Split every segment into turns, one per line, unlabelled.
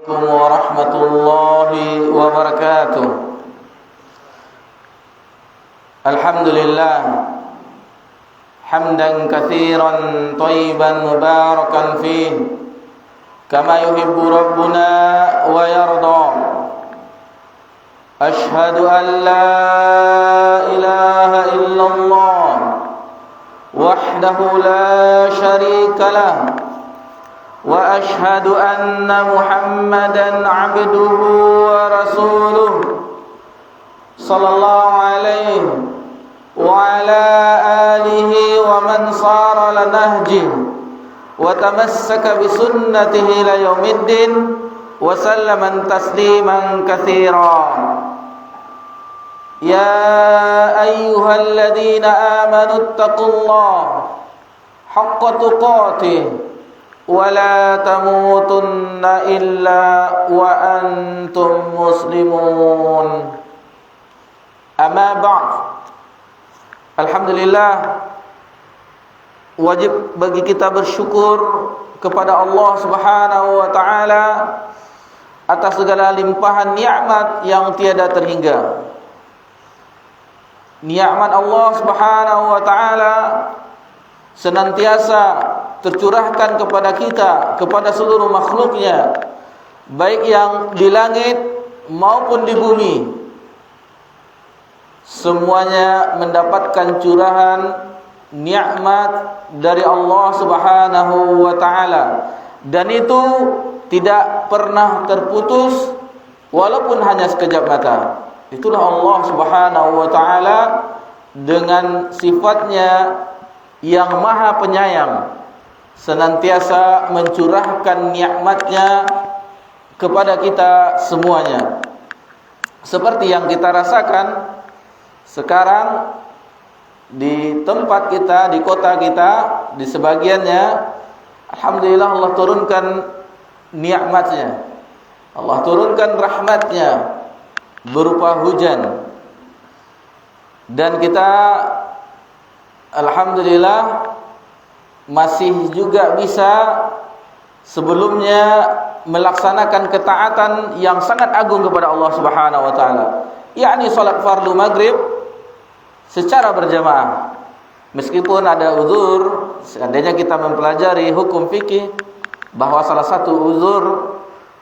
Assalamualaikum warahmatullahi wabarakatuh. Alhamdulillah hamdan katsiran thayyiban mubarakan fihi kama yuhibbu rabbuna wa yarda. Ashhadu an la ilaha illallah wahdahu la syarika lah wa ashhadu anna Muhammadan abduhu wa rasuluh sallallahu alaihi wa ala alihi wa man sara ala nahjihi wa tamassaka bi sunnatihi ila yaumiddin wa sallama tasliman katsira. Ya ayyuhalladzina amanu taqullaha haqqa tuqatih ولا تموتن إلا وأنتم مسلمون. أما بعد. Alhamdulillah, wajib bagi kita bersyukur kepada Allah Subhanahu wa taala atas segala limpahan nikmat yang tiada terhingga. Nikmat Allah Subhanahu wa taala senantiasa tercurahkan kepada kita, kepada seluruh makhluknya, baik yang di langit maupun di bumi. Semuanya mendapatkan curahan nikmat dari Allah Subhanahu wa taala, dan itu tidak pernah terputus walaupun hanya sekejap mata. Itulah Allah Subhanahu wa taala dengan sifatnya yang maha penyayang, senantiasa mencurahkan nikmatnya kepada kita semuanya. Seperti yang kita rasakan sekarang di tempat kita, di kota kita, di sebagiannya, alhamdulillah Allah turunkan nikmatnya, Allah turunkan rahmatnya berupa hujan, dan kita alhamdulillah masih juga bisa sebelumnya melaksanakan ketaatan yang sangat agung kepada Allah Subhanahu wa taala, yakni salat fardu maghrib secara berjamaah. Meskipun ada uzur, seandainya kita mempelajari hukum fikih bahwa salah satu uzur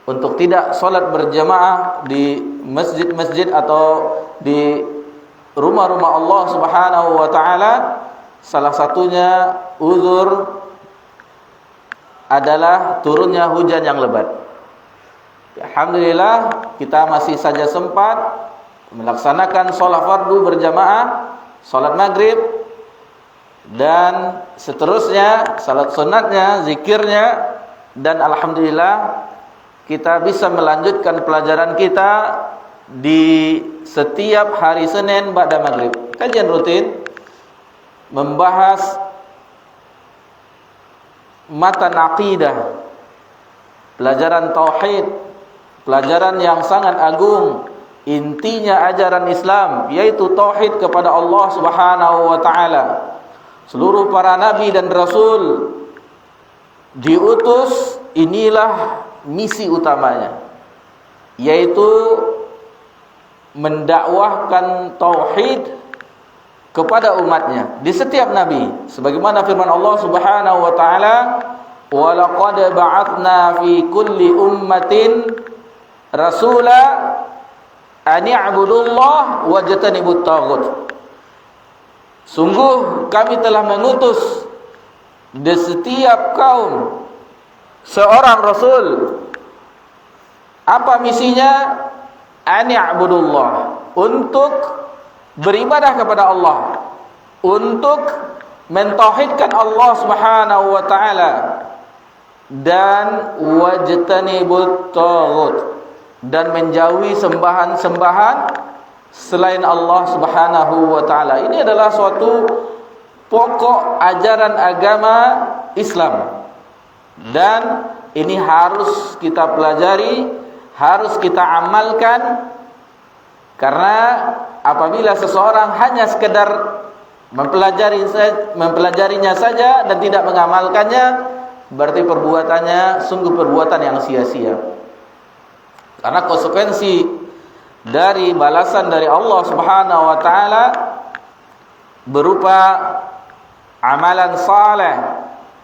untuk tidak salat berjamaah di masjid-masjid atau di rumah-rumah Allah Subhanahu wa taala, salah satunya uzur adalah turunnya hujan yang lebat. Alhamdulillah kita masih saja sempat melaksanakan sholat fardu berjamaah, sholat maghrib, dan seterusnya sholat sunatnya, zikirnya, dan alhamdulillah kita bisa melanjutkan pelajaran kita di setiap hari Senin ba'da maghrib. Kajian rutin membahas matan aqidah, pelajaran tauhid, pelajaran yang sangat agung, intinya ajaran Islam, yaitu tauhid kepada Allah Subhanahu wa taala. Seluruh para nabi dan rasul diutus, inilah misi utamanya, yaitu mendakwahkan tauhid kepada umatnya di setiap nabi, sebagaimana firman Allah Subhanahu wa taala, wa laqad ba'atsna fi kulli ummatin rasula an i'budullah wajtanibut taghut. Sungguh kami telah mengutus di setiap kaum seorang rasul. Apa misinya? An i'budullah, untuk beribadah kepada Allah, untuk mentauhidkan Allah Subhanahu wa taala, dan wajtanibut taghut, dan menjauhi sembahan-sembahan selain Allah Subhanahu wa taala. Ini adalah suatu pokok ajaran agama Islam, dan ini harus kita pelajari, harus kita amalkan. Karena apabila seseorang hanya sekedar mempelajarinya saja dan tidak mengamalkannya, berarti perbuatannya sungguh perbuatan yang sia-sia. Karena konsekuensi dari balasan dari Allah Subhanahu wa taala berupa amalan saleh,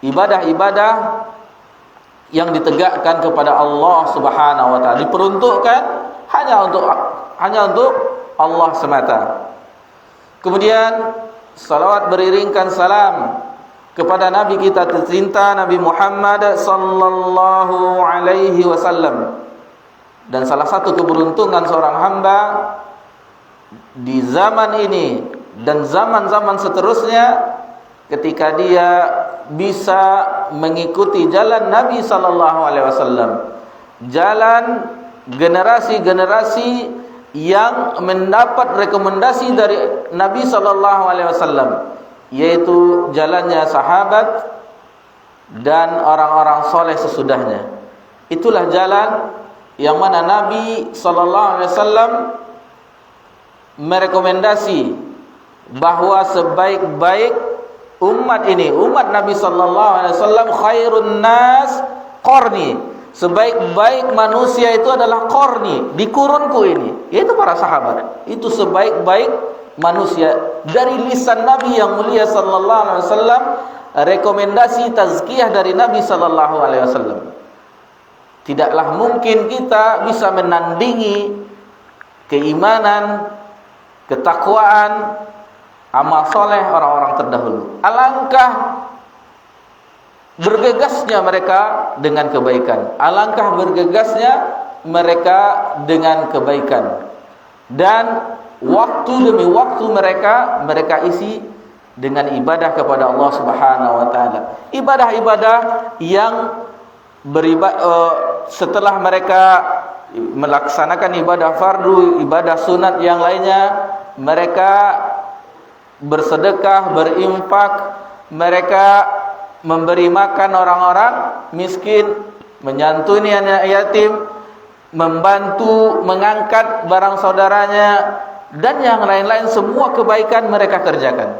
ibadah-ibadah yang ditegakkan kepada Allah Subhanahu wa taala, diperuntukkan hanya untuk Allah semata. Kemudian salawat beriringkan salam kepada Nabi kita tercinta Nabi Muhammad sallallahu alaihi wasallam. Dan salah satu keberuntungan seorang hamba di zaman ini dan zaman-zaman seterusnya ketika dia bisa mengikuti jalan Nabi sallallahu alaihi wasallam, jalan generasi-generasi yang mendapat rekomendasi dari Nabi sallallahu alaihi wasallam, yaitu jalannya sahabat dan orang-orang soleh sesudahnya. Itulah jalan yang mana Nabi sallallahu alaihi wasallam merekomendasi bahwa sebaik-baik umat ini, umat Nabi sallallahu alaihi wasallam, khairun nas qarni, sebaik-baik manusia itu adalah qarni, di kurunku ini, yaitu para sahabat. Itu sebaik-baik manusia. Dari lisan Nabi yang mulia sallallahu alaihi wasallam, rekomendasi tazkiyah dari Nabi sallallahu alaihi wasallam. Tidaklah mungkin kita bisa menandingi keimanan, ketakwaan, amal soleh orang-orang terdahulu. Alangkah bergegasnya mereka dengan kebaikan, alangkah bergegasnya mereka dengan kebaikan. Dan waktu demi waktu mereka isi dengan ibadah kepada Allah Subhanahu wa taala. Ibadah-ibadah yang setelah mereka melaksanakan ibadah fardu, ibadah sunat yang lainnya, mereka bersedekah, berinfak, mereka memberi makan orang-orang miskin, menyantuni anak yatim, membantu mengangkat barang saudaranya, dan yang lain-lain, semua kebaikan mereka kerjakan.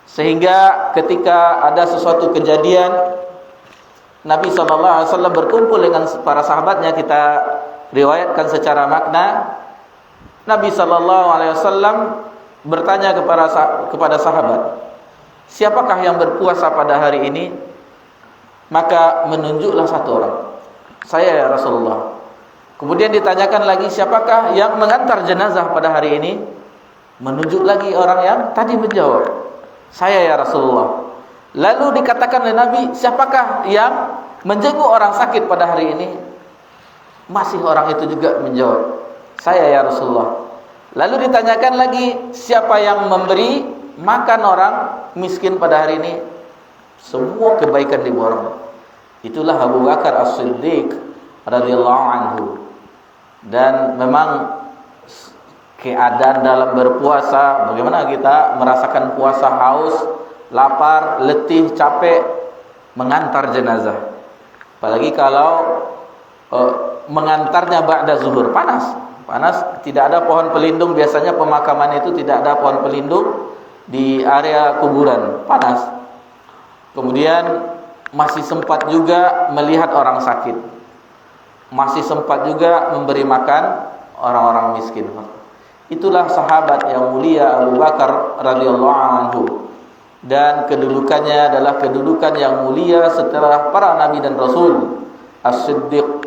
Sehingga ketika ada sesuatu kejadian, Nabi SAW berkumpul dengan para sahabatnya, kita riwayatkan secara makna. Nabi SAW bertanya kepada sahabat, siapakah yang berpuasa pada hari ini? Maka menunjuklah satu orang, saya ya Rasulullah. Kemudian ditanyakan lagi, siapakah yang mengantar jenazah pada hari ini? Menunjuk lagi orang yang tadi menjawab, saya ya Rasulullah. Lalu dikatakan oleh Nabi, siapakah yang menjenguk orang sakit pada hari ini? Masih orang itu juga menjawab, saya ya Rasulullah. Lalu ditanyakan lagi, siapa yang memberi makan orang miskin pada hari ini? Semua kebaikan diborong. Itulah Abu Bakar As-Siddiq radhiyallahu anhu. Dan memang keadaan dalam berpuasa, bagaimana kita merasakan puasa, haus, lapar, letih, capek, mengantar jenazah. Apalagi kalau mengantarnya ba'da zuhur, panas, tidak ada pohon pelindung. Biasanya pemakaman itu tidak ada pohon pelindung di area kuburan, panas. Kemudian masih sempat juga melihat orang sakit, masih sempat juga memberi makan orang-orang miskin. Itulah sahabat yang mulia Abu Bakar radhiyallahu anhu. Dan kedudukannya adalah kedudukan yang mulia setelah para nabi dan rasul. As-Siddiq,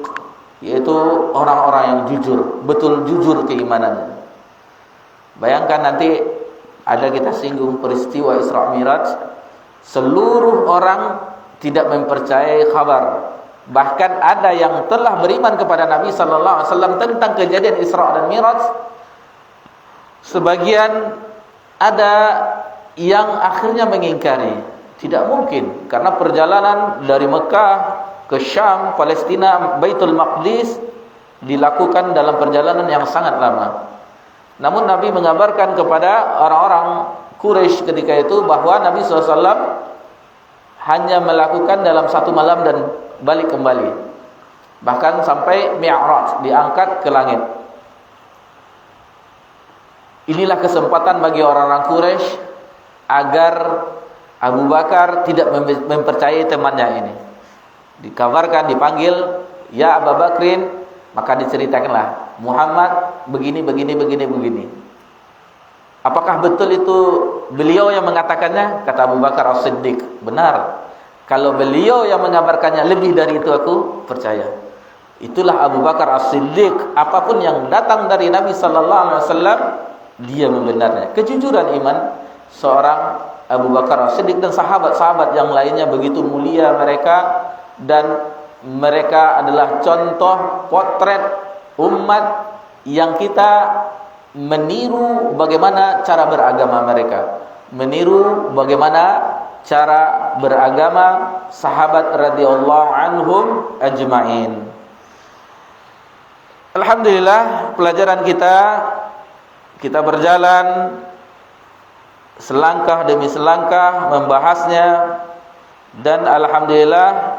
yaitu orang-orang yang jujur, betul jujur keimanannya. Bayangkan nanti ada kita singgung peristiwa Isra Miraj, seluruh orang tidak mempercayai kabar. Bahkan ada yang telah beriman kepada Nabi sallallahu alaihi wasallam tentang kejadian Isra dan Miraj. Sebagian ada yang akhirnya mengingkari, tidak mungkin, karena perjalanan dari Mekah ke Syam, Palestina, Baitul Maqdis dilakukan dalam perjalanan yang sangat lama. Namun Nabi mengabarkan kepada orang-orang Quraisy ketika itu bahwa Nabi SAW hanya melakukan dalam satu malam dan balik kembali, bahkan sampai Mi'raj, diangkat ke langit. Inilah kesempatan bagi orang-orang Quraisy agar Abu Bakar tidak mempercayai temannya ini. Dikabarkan, dipanggil, ya Abu Bakrin, Maka diceritakanlah, Muhammad begini. Apakah betul itu beliau yang mengatakannya? Kata Abu Bakar As-Siddiq, benar. Kalau beliau yang mengabarkannya, lebih dari itu aku percaya. Itulah Abu Bakar As-Siddiq. Apapun yang datang dari Nabi sallallahu alaihi wasallam, dia membenarnya. Kejujuran iman seorang Abu Bakar As-Siddiq dan sahabat-sahabat yang lainnya begitu mulia mereka, dan mereka adalah contoh potret umat yang kita meniru bagaimana cara beragama mereka, meniru bagaimana cara beragama sahabat radhiyallahu anhum ajma'in. Alhamdulillah, pelajaran kita berjalan selangkah demi selangkah membahasnya, dan alhamdulillah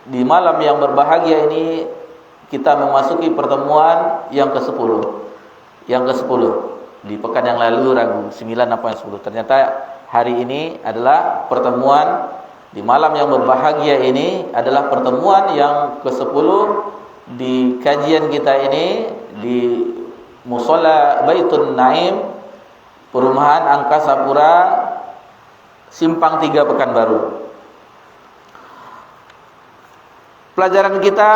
di malam yang berbahagia ini kita memasuki pertemuan yang ke-10. Yang ke-10. Di pekan yang lalu ragu 9 apa yang 10. Ternyata hari ini adalah pertemuan di malam yang berbahagia ini adalah pertemuan yang ke-10 di kajian kita ini di Musholla Baitun Naim, Perumahan Angkasa Pura, Simpang 3 Pekanbaru. Pelajaran kita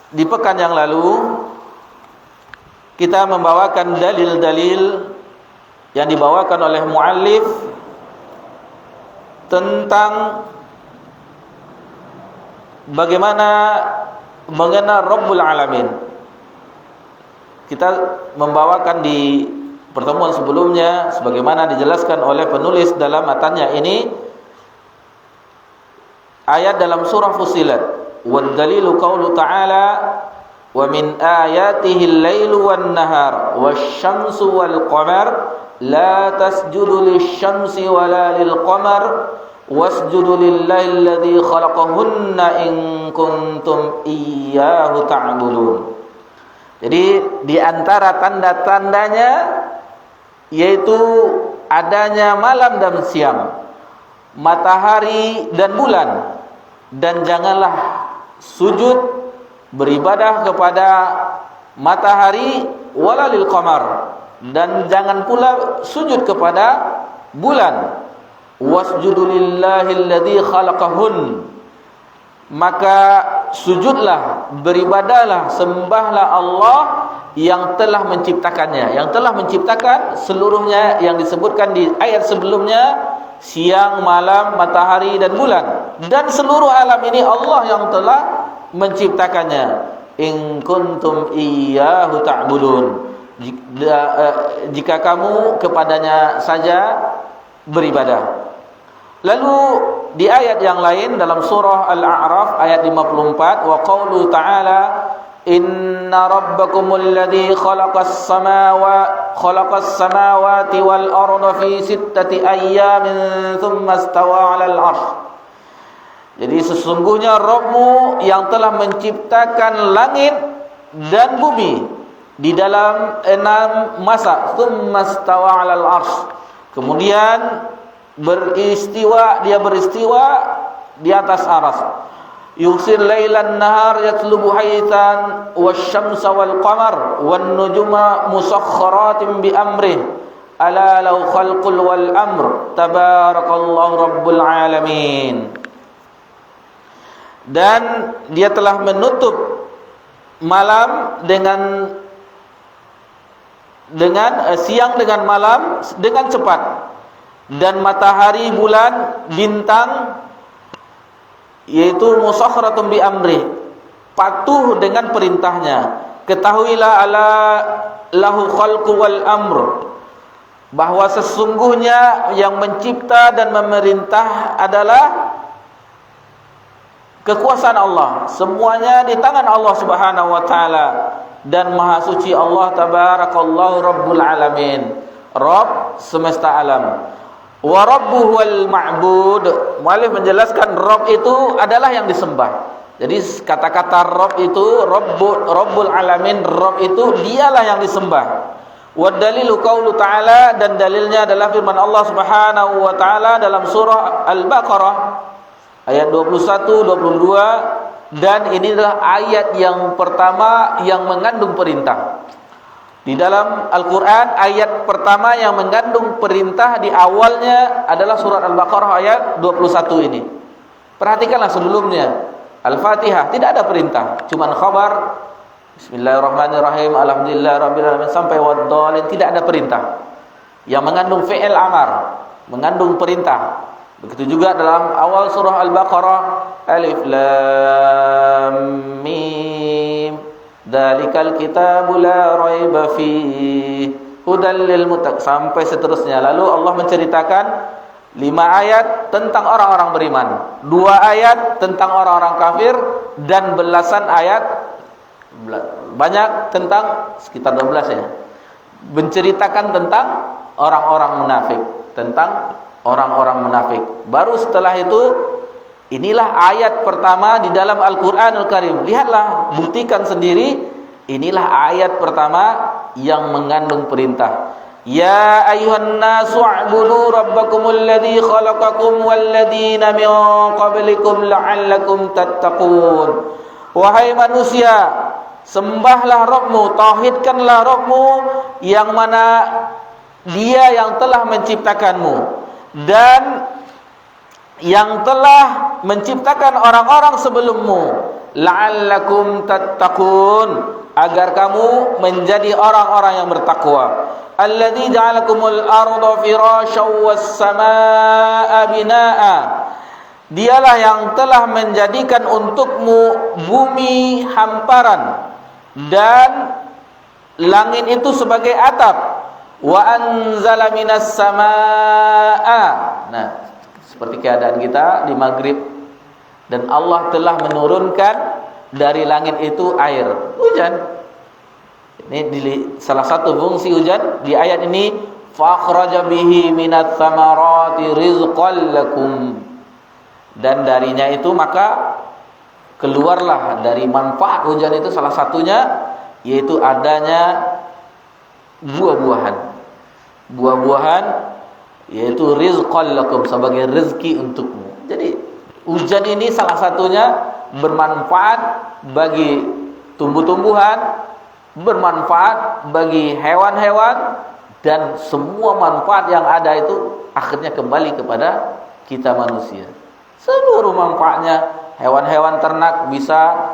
di pekan yang lalu, kita membawakan dalil-dalil yang dibawakan oleh muallif tentang bagaimana mengenal Rabbul Alamin. Kita membawakan di pertemuan sebelumnya, sebagaimana dijelaskan oleh penulis dalam matanya ini, ayat dalam surah Fussilat. Wad dalilu qaulu ta'ala wa min ayatihi al-lailu wan-nahar wasyamsu wal-qamar la tasjudu lisyamsi wala lil-qamar wasjudu lillahi alladhi khalaqahunna in kuntum iyyahu ta'budun. Jadi di antara tanda-tandanya yaitu adanya malam dan siang, matahari dan bulan, dan janganlah sujud beribadah kepada matahari wala lil qamar, dan jangan pula sujud kepada bulan. Wasjudu lillahi alladhi khalaqahun, maka sujudlah, beribadahlah, sembahlah Allah yang telah menciptakannya, yang telah menciptakan seluruhnya yang disebutkan di ayat sebelumnya, siang, malam, matahari dan bulan, dan seluruh alam ini Allah yang telah menciptakannya. In kuntum iyyahu ta'budun, jika kamu kepadanya saja beribadah. Lalu di ayat yang lain dalam surah Al-A'raf ayat 54, wa qaulu ta'ala inna rabbakumul ladzi khalaqas samawati wal arda fi sittati ayyamin thumma istawa 'alal 'arsy. Jadi sesungguhnya Rabbmu yang telah menciptakan langit dan bumi di dalam 6 masa, thumma istawa 'alal 'arsy, kemudian dia beristiwa di atas aras. Yughsil lailan nahar yatlubu haytan wasyamsa wal qamar wan nujuma musakhkharatin bi amrih ala law khalqul wal amr tabarakallahu rabbul alamin. Dan dia telah menutup malam dengan siang dengan malam dengan cepat, dan matahari, bulan, bintang yaitu musakhkharatun bi amri, patuh dengan perintahnya. Ketahuilah ala lahu khalqu wal amr, bahwa sesungguhnya yang mencipta dan memerintah adalah kekuasaan Allah. Semuanya di tangan Allah Subhanahu wa taala, dan maha suci Allah tabarakallahu rabbul alamin, Rabb semesta alam. Wa rabbuhu wal ma'bud, muallif menjelaskan Rabb itu adalah yang disembah. Jadi kata-kata Rabb itu Rabbul alamin, Rabb itu dialah yang disembah. Wa dalilu qaulu ta'ala, dan dalilnya adalah firman Allah Subhanahu wa taala dalam surah Al-Baqarah ayat 21, 22, dan inilah ayat yang pertama yang mengandung perintah. Di dalam Al-Quran, ayat pertama yang mengandung perintah di awalnya adalah surat Al-Baqarah ayat 21 ini. Perhatikanlah sebelumnya, Al-Fatihah tidak ada perintah, cuma khabar Bismillahirrahmanirrahim, Alhamdulillah Rabbil Alamin sampai waddallin, tidak ada perintah. Yang mengandung fi'il amar, mengandung perintah. Begitu juga dalam awal surah Al-Baqarah, Alif Lam Mim, Dzalikal kitabu la raiba fihi hudal lil muttaqin, sampai seterusnya. Lalu Allah menceritakan 5 ayat tentang orang-orang beriman, 2 ayat tentang orang-orang kafir, dan belasan ayat, banyak tentang sekitar 12 ya, menceritakan tentang orang-orang munafik, tentang orang-orang munafik. Baru setelah itu, inilah ayat pertama di dalam Al-Quranul Karim. Lihatlah, buktikan sendiri, inilah ayat pertama yang mengandung perintah. Ya ayuhan nasu a'budu rabbakumul ladzi khalaqakum walladzina min qablikum la'allakum tattaqun. Wahai manusia, sembahlah Rabbmu, tauhidkanlah Rabbmu yang mana Dia yang telah menciptakanmu dan yang telah menciptakan orang-orang sebelummu, la'allakum tattaqun, agar kamu menjadi orang-orang yang bertakwa. Alladzi ja'alakumul arda firasyan was samaa'a binaa'a, Dialah yang telah menjadikan untukmu bumi hamparan dan langit itu sebagai atap. Wa anzala minas samaa'a. Nah, seperti keadaan kita di maghrib, dan Allah telah menurunkan dari langit itu air, hujan. Ini salah satu fungsi hujan di ayat ini. Fakhraja bihi minats samarati rizqan lakum, dan darinya itu maka keluarlah dari manfaat hujan itu, salah satunya yaitu adanya buah-buahan, yaitu rizqan lakum, sebagai rezeki untukmu. Jadi hujan ini salah satunya bermanfaat bagi tumbuh-tumbuhan, bermanfaat bagi hewan-hewan, dan semua manfaat yang ada itu akhirnya kembali kepada kita manusia. Seluruh manfaatnya, hewan-hewan ternak bisa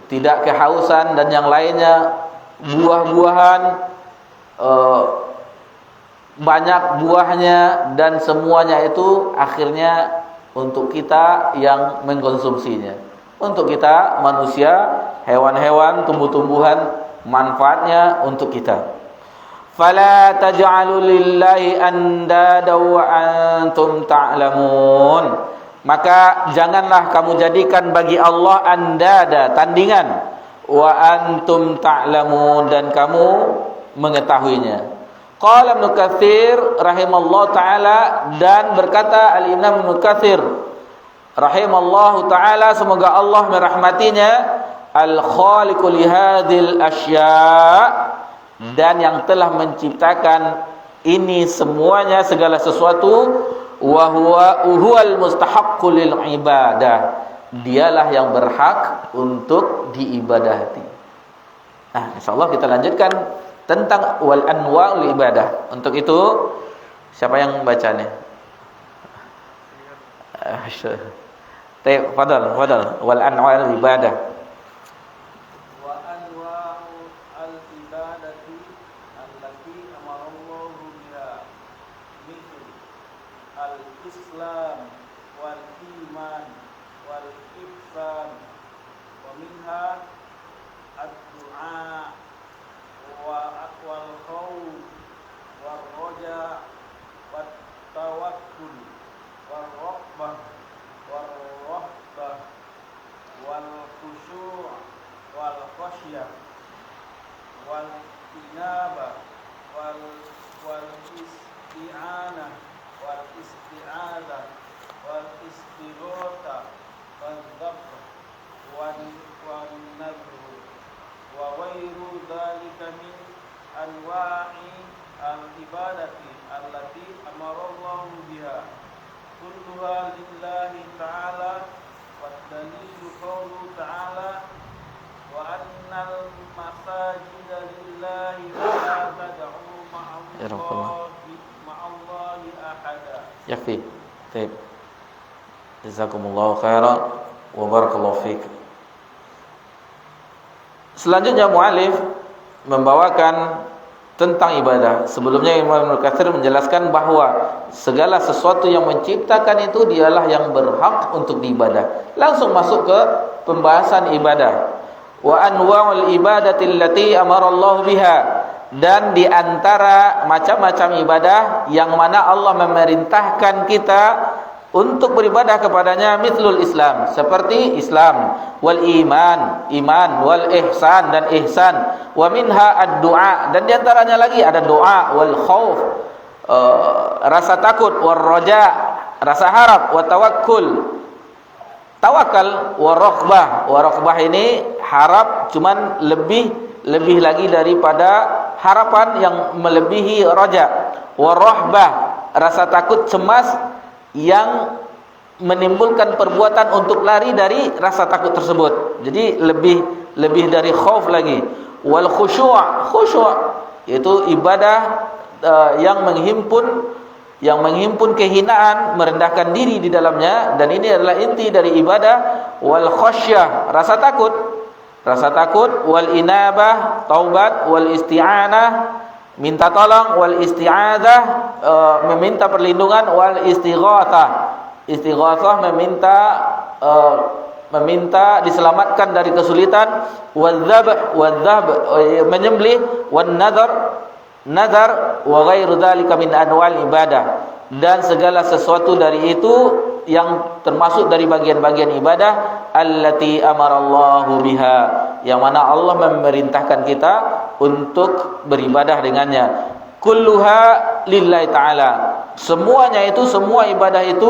tidak kehausan dan yang lainnya, buah-buahan banyak buahnya, dan semuanya itu akhirnya untuk kita yang mengkonsumsinya. Untuk kita manusia, hewan-hewan, tumbuh-tumbuhan, manfaatnya untuk kita. Fala taj'alu lillahi andada wa antum ta'lamun. Maka janganlah kamu jadikan bagi Allah andada, tandingan, wa antum ta'lamun, dan kamu mengetahuinya. Qala Ibnu Katsir rahimallahu taala, dan berkata Al-Imam Ibnu Katsir rahimallahu taala, semoga Allah merahmatinya, al-khaliqu li hadhil asya', dan yang telah menciptakan ini semuanya, segala sesuatu, wa huwal mustahaqqu lil ibadah, dialah yang berhak untuk diibadati. Nah, insyaallah kita lanjutkan tentang wal anwa'ul ibadah. Untuk itu siapa yang bacanya? Fadal wal anwa'ul ibadah.
Islam wal iman wal ihsan, wa minha ad-du'a wal khawf wal raja wat tawakkul wal raghbah wal rahbah wal khusyu' wal khasyah wal inaba wal isti'anah wal isti'adzah wal istighatsah wal dzabh wan nadhr wa ghairu dzalika min anwa'i al-ibadati allati amara Allah biha kulluha lillahi ta'ala Wadalilu qawlu ta'ala wa annal masajida lillahi fala tad'u ma'allahi ahada.
Yakfi. Baik. Jazakumullahu khairan wa barakallahu fiik. Selanjutnya muallif membawakan tentang ibadah. Sebelumnya Imam Ibnu Katsir menjelaskan bahwa segala sesuatu yang menciptakan itu dialah yang berhak untuk diibadah. Langsung masuk ke pembahasan ibadah. Wa anwa'ul ibadati allati amara Allah biha, dan di antara macam-macam ibadah yang mana Allah memerintahkan kita untuk beribadah kepadanya, mithlul Islam, seperti Islam, wal iman, iman, wal ihsan, dan ihsan, wa minha ad-du'a, dan diantaranya lagi ada doa, wal khauf, rasa takut, wal roja, rasa harap, wa tawakkul, tawakal, wa raghbah. Wa raghbah ini harap, cuman lebih lagi daripada harapan yang melebihi roja. Wa rahbah, rasa takut, cemas yang menimbulkan perbuatan untuk lari dari rasa takut tersebut. Jadi lebih dari khauf lagi. Wal khusyu', yaitu ibadah yang menghimpun kehinaan, merendahkan diri di dalamnya, dan ini adalah inti dari ibadah. Wal khasyah, rasa takut, wal inabah, taubat, wal isti'anah, minta tolong, wal isti'adzah, meminta perlindungan, wal istighatsah, meminta diselamatkan dari kesulitan, wadzab, menyembelih, wan nazar, wa ghairu dzalika min anwa'il ibadah, dan segala sesuatu dari itu yang termasuk dari bagian-bagian ibadah, allati amarallahu biha, yang mana Allah memerintahkan kita untuk beribadah dengannya. Kulluha lillahi ta'ala, semuanya itu, semua ibadah itu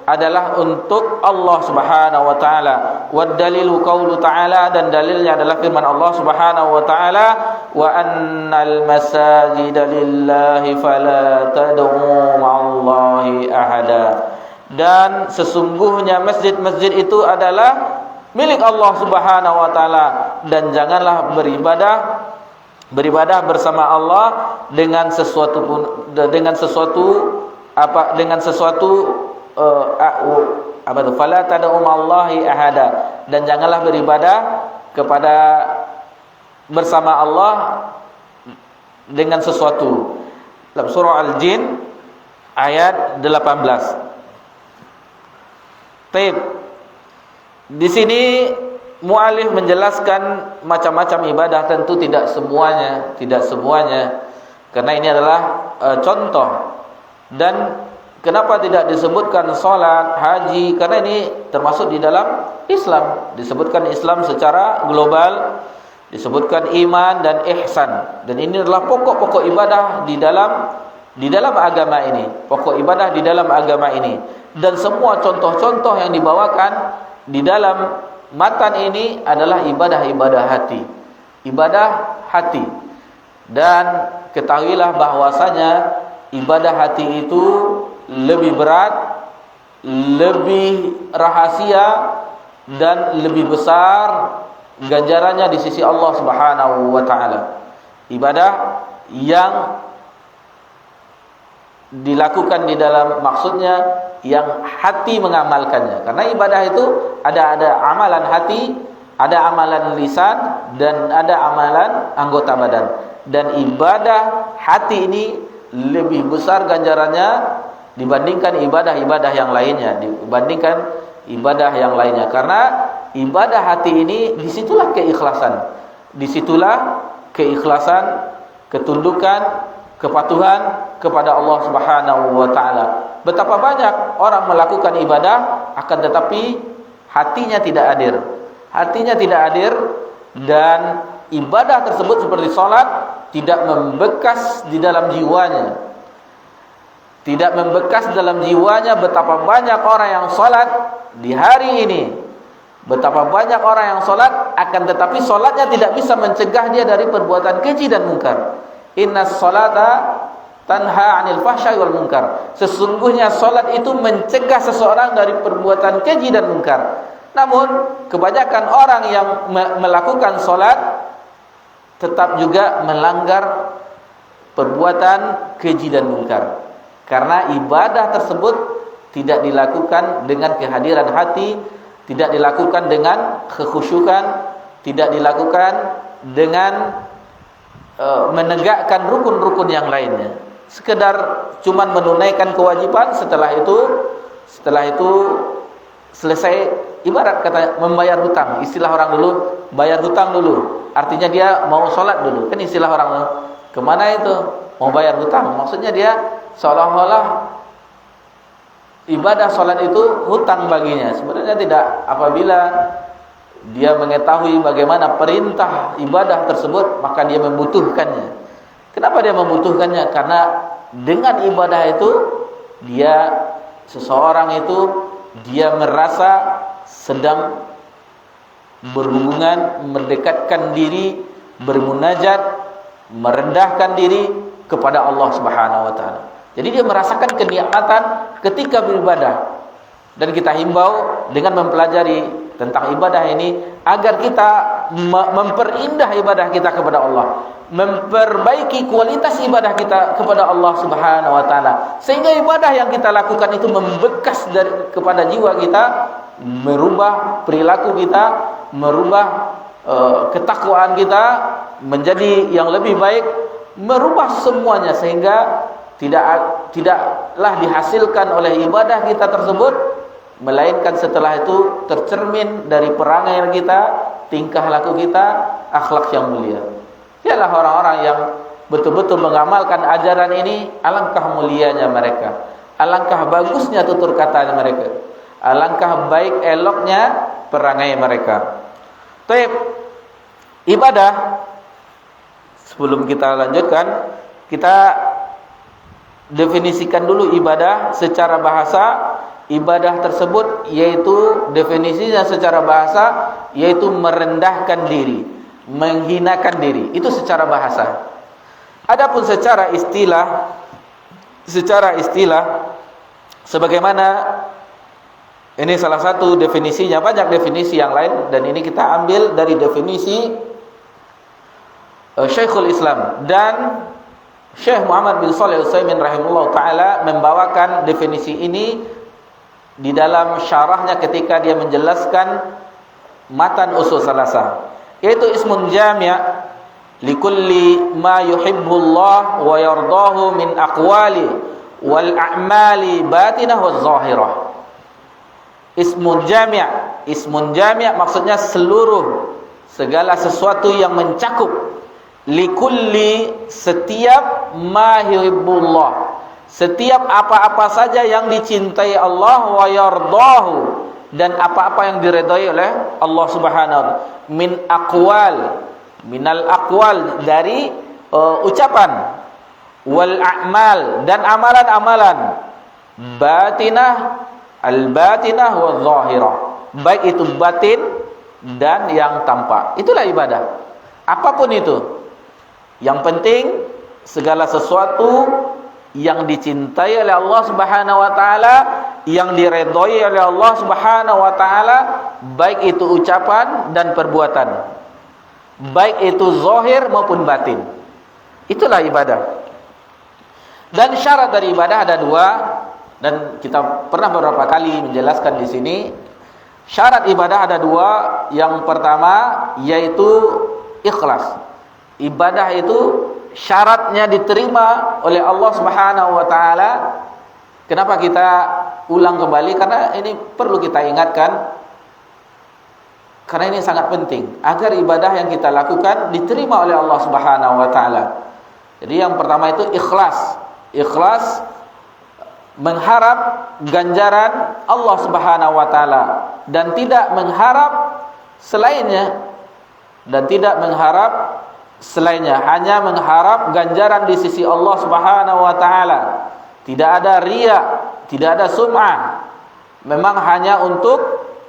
adalah untuk Allah Subhanahu wa taala. Wad dalilu qaulu ta'ala, dan dalilnya adalah firman Allah Subhanahu wa taala, wa annal masajida lillahi fala tad'u ma'allahi ahada, dan sesungguhnya masjid-masjid itu adalah milik Allah Subhanahu wa taala, dan janganlah beribadah bersama Allah dengan sesuatu fala tad'u ma'allahi ahada, dan janganlah beribadah kepada bersama Allah dengan sesuatu. Dalam surah Al-Jin ayat 18. Baik. Di sini muallif menjelaskan macam-macam ibadah, tentu tidak semuanya, karena ini adalah contoh. Dan kenapa tidak disebutkan salat, haji? Karena ini termasuk di dalam Islam. Disebutkan Islam secara global, disebutkan iman dan ihsan. Dan ini adalah pokok-pokok ibadah di dalam agama ini. Pokok ibadah di dalam agama ini. Dan semua contoh-contoh yang dibawakan di dalam matan ini adalah ibadah-ibadah hati. Ibadah hati. Dan ketahuilah bahwasanya ibadah hati itu lebih berat, lebih rahasia, dan lebih besar ganjarannya di sisi Allah Subhanahu wa taala. Ibadah yang dilakukan di dalam, maksudnya yang hati mengamalkannya. Karena ibadah itu ada amalan hati, ada amalan lisan, dan ada amalan anggota badan. Dan ibadah hati ini lebih besar ganjarannya dibandingkan ibadah-ibadah yang lainnya, karena ibadah hati ini disitulah keikhlasan, ketundukan, kepatuhan kepada Allah Subhanahu wa taala. Betapa banyak orang melakukan ibadah akan tetapi hatinya tidak hadir, dan ibadah tersebut seperti salat tidak membekas di dalam jiwanya. Betapa banyak orang yang salat di hari ini, betapa banyak orang yang salat akan tetapi salatnya tidak bisa mencegah dia dari perbuatan keji dan mungkar. Innas salata tanha 'anil fahsya'i wal munkar. Sesungguhnya salat itu mencegah seseorang dari perbuatan keji dan mungkar. Namun kebanyakan orang yang melakukan solat tetap juga melanggar perbuatan keji dan munkar, karena ibadah tersebut tidak dilakukan dengan kehadiran hati, tidak dilakukan dengan kekhusyukan, tidak dilakukan dengan menegakkan rukun-rukun yang lainnya. Sekedar cuman menunaikan kewajiban, setelah itu selesai, ibarat kata membayar hutang. Istilah orang dulu, bayar hutang dulu. Artinya dia mau sholat dulu. Kan istilah orang dulu. Kemana itu? Mau bayar hutang. Maksudnya dia seolah-olah ibadah sholat itu hutang baginya. Sebenarnya tidak. Apabila dia mengetahui bagaimana perintah ibadah tersebut, maka dia membutuhkannya. Kenapa dia membutuhkannya? Karena dengan ibadah itu seseorang itu dia merasa sedang berhubungan, mendekatkan diri, bermunajat, merendahkan diri kepada Allah Subhanahu wa taala. Jadi dia merasakan kenikmatan ketika beribadah. Dan kita himbau dengan mempelajari tentang ibadah ini agar kita memperindah ibadah kita kepada Allah, memperbaiki kualitas ibadah kita kepada Allah Subhanahu wa taala, sehingga ibadah yang kita lakukan itu membekas kepada jiwa kita, merubah perilaku kita, merubah ketakwaan kita menjadi yang lebih baik, merubah semuanya, sehingga tidaklah dihasilkan oleh ibadah kita tersebut, melainkan setelah itu tercermin dari perangai kita, tingkah laku kita, akhlak yang mulia. Ialah orang-orang yang betul-betul mengamalkan ajaran ini. Alangkah mulianya mereka, alangkah bagusnya tutur kata mereka, alangkah baik eloknya perangai mereka. Taib, ibadah, sebelum kita lanjutkan, kita definisikan dulu ibadah secara bahasa. Ibadah tersebut yaitu definisinya secara bahasa yaitu merendahkan diri, menghinakan diri. Itu secara bahasa. Adapun secara istilah sebagaimana ini salah satu definisinya, banyak definisi yang lain, dan ini kita ambil dari definisi Syekhul Islam, dan Syekh Muhammad bin Shalih Al-Utsaimin rahimahullah taala membawakan definisi ini di dalam syarahnya ketika dia menjelaskan matan usul salasa, yaitu ismun jami' likulli ma yuhibbullah wa yardahu min aqwali wal a'mali batinah wa zahirah. Ismun jami' maksudnya seluruh segala sesuatu yang mencakup, likulli setiap ma yuhibbullah, setiap apa-apa saja yang dicintai Allah, wa yardahu, dan apa-apa yang diredai oleh Allah Subhanahu wa taala, min aqwal, minal aqwal, dari ucapan, wal a'mal, dan amalan-amalan, batinah, al-batinah wa zahirah, baik itu batin dan yang tampak. Itulah ibadah. Apapun itu, yang penting segala sesuatu yang dicintai oleh Allah Subhanahu wa taala, yang diredhoi oleh Allah Subhanahu wa taala, baik itu ucapan dan perbuatan, baik itu zahir maupun batin. Itulah ibadah. Dan syarat dari ibadah ada dua, dan kita pernah beberapa kali menjelaskan di sini. Syarat ibadah ada dua. Yang pertama yaitu ikhlas. Ibadah itu syaratnya diterima oleh Allah Subhanahu wa taala. Kenapa kita ulang kembali? Karena ini perlu kita ingatkan, karena ini sangat penting agar ibadah yang kita lakukan diterima oleh Allah Subhanahu wa taala. Jadi yang pertama itu ikhlas. Ikhlas mengharap ganjaran Allah Subhanahu wa taala dan tidak mengharap selainnya, hanya mengharap ganjaran di sisi Allah Subhanahu wa taala. Tidak ada riya, tidak ada sum'ah. Memang hanya untuk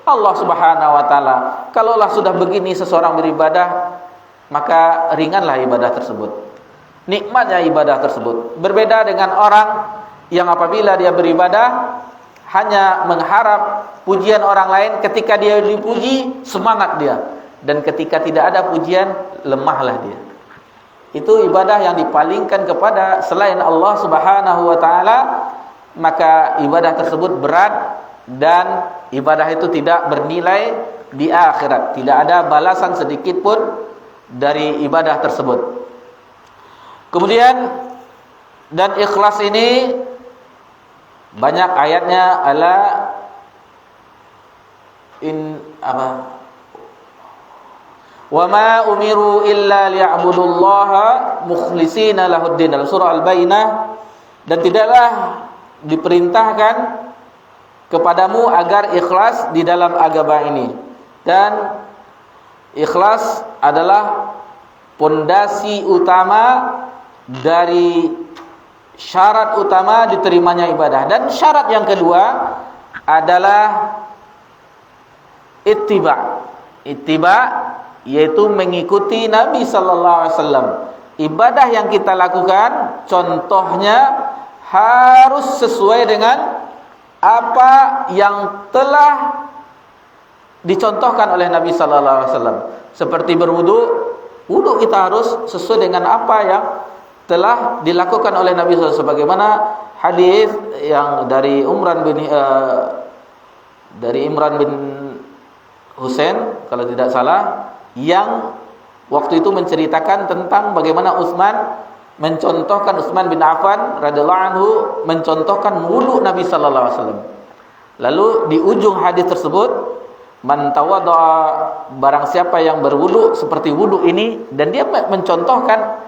Allah Subhanahu wa taala. Kalaulah sudah begini seseorang beribadah, maka ringanlah ibadah tersebut, nikmatnya ibadah tersebut. Berbeda dengan orang yang apabila dia beribadah hanya mengharap pujian orang lain. Ketika dia dipuji, semangat dia, dan ketika tidak ada pujian, lemahlah dia. Itu ibadah yang dipalingkan kepada selain Allah Subhanahu wa taala, maka ibadah tersebut berat dan ibadah itu tidak bernilai di akhirat. Tidak ada balasan sedikit pun dari ibadah tersebut. Kemudian, dan ikhlas ini banyak ayatnya, ala in apa, wa ma umiru illa liya'budullaha mukhlishina lahuddin, dalam surah Al-Baqarah. Dan tidaklah diperintahkan kepadamu agar ikhlas di dalam agama ini. Dan ikhlas adalah pondasi utama dari syarat utama diterimanya ibadah. Dan syarat yang kedua adalah ittiba, yaitu mengikuti Nabi sallallahu alaihi wasallam. Ibadah yang kita lakukan contohnya harus sesuai dengan apa yang telah dicontohkan oleh Nabi sallallahu alaihi wasallam. Seperti berwudu, wudu kita harus sesuai dengan apa yang telah dilakukan oleh Nabi sallallahu alaihi wasallam, sebagaimana hadis yang dari Imran bin Husain kalau tidak salah, yang waktu itu menceritakan tentang bagaimana Utsman bin Affan radhiyallahu anhu mencontohkan wudu Nabi sallallahu alaihi wasallam. Lalu di ujung hadis tersebut, man tawaddaa, barang siapa yang berwudu seperti wudu ini, dan dia mencontohkan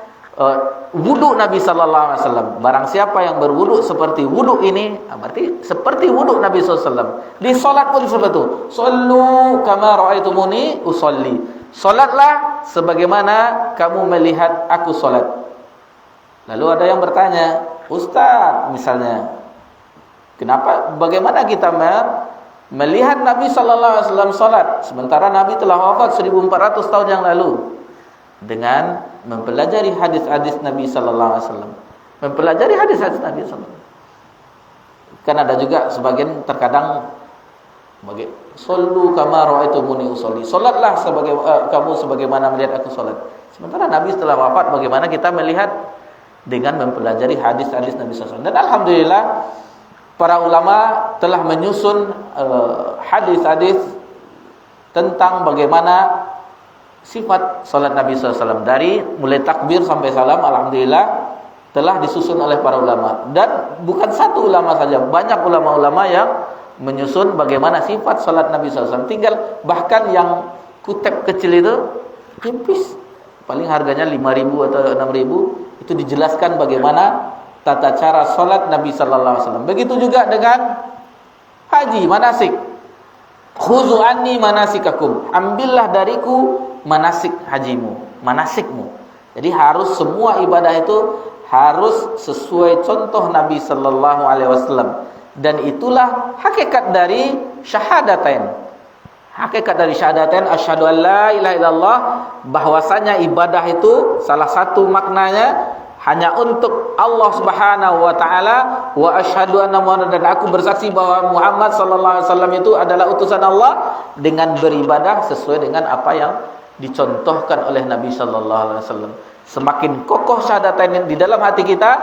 wudu Nabi sallallahu alaihi wasallam. Barang siapa yang berwudu seperti wudu ini, berarti seperti wudu Nabi sallallahu alaihi wasallam. Di salat pun seperti itu. Shallu kama raaitumuni usolli. Salatlah sebagaimana kamu melihat aku salat. Lalu ada yang bertanya, Ustaz, misalnya, bagaimana kita melihat Nabi sallallahu alaihi wasallam salat sementara Nabi telah wafat 1400 tahun yang lalu? Dengan mempelajari hadis-hadis Nabi sallallahu alaihi wasallam. Mempelajari hadis-hadis Nabi sallallahu alaihi wasallam. Kan ada juga sebagian terkadang sallu kama raaitumuni usolli. Salatlah kamu sebagaimana melihat aku salat. Sementara Nabi setelah wafat, bagaimana kita melihat? Dengan mempelajari hadis-hadis Nabi sallallahu alaihi wasallam. Dan alhamdulillah para ulama telah menyusun hadis-hadis tentang bagaimana sifat salat Nabi SAW, dari mulai takbir sampai salam. Alhamdulillah telah disusun oleh para ulama, dan bukan satu ulama saja, banyak ulama-ulama yang menyusun bagaimana sifat salat Nabi SAW. Tinggal bahkan yang kutip kecil itu tipis, paling harganya 5.000 atau 6.000, itu dijelaskan bagaimana tata cara salat Nabi sallallahu alaihi wasallam. Begitu juga dengan haji, manasik. Khuzu anni manasikakum, ambillah dariku manasik hajimu, manasikmu. Jadi harus semua ibadah itu harus sesuai contoh Nabi sallallahu alaihi wasallam. Dan itulah hakikat dari syahadatain. Hakikat dari syahadatain, asyhadu an la ilaha illallah, bahwasanya ibadah itu salah satu maknanya hanya untuk Allah Subhanahu wa taala, wa asyhadu anna Muhammadan, dan aku bersaksi bahwa Muhammad sallallahu alaihi wasallam itu adalah utusan Allah, dengan beribadah sesuai dengan apa yang dicontohkan oleh Nabi sallallahu alaihi wasallam. Semakin kokoh syahadatain di dalam hati kita,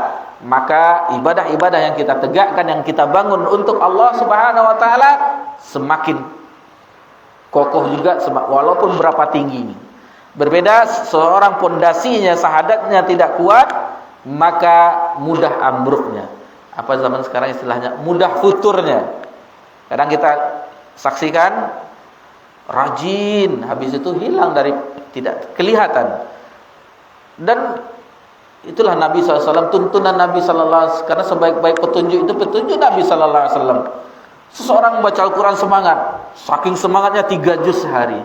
maka ibadah-ibadah yang kita tegakkan, yang kita bangun untuk Allah Subhanahu wa taala, semakin kokoh juga, walaupun berapa tinggi. Berbeda seorang pondasinya, syahadatnya tidak kuat, maka mudah ambruknya. Apa zaman sekarang istilahnya? Mudah futurnya. Kadang kita saksikan rajin, habis itu hilang, dari tidak kelihatan. Dan itulah Nabi SAW, tuntunan Nabi SAW, karena sebaik-baik petunjuk itu petunjuk Nabi SAW. Seseorang membaca Al-Quran semangat, saking semangatnya 3 juz sehari,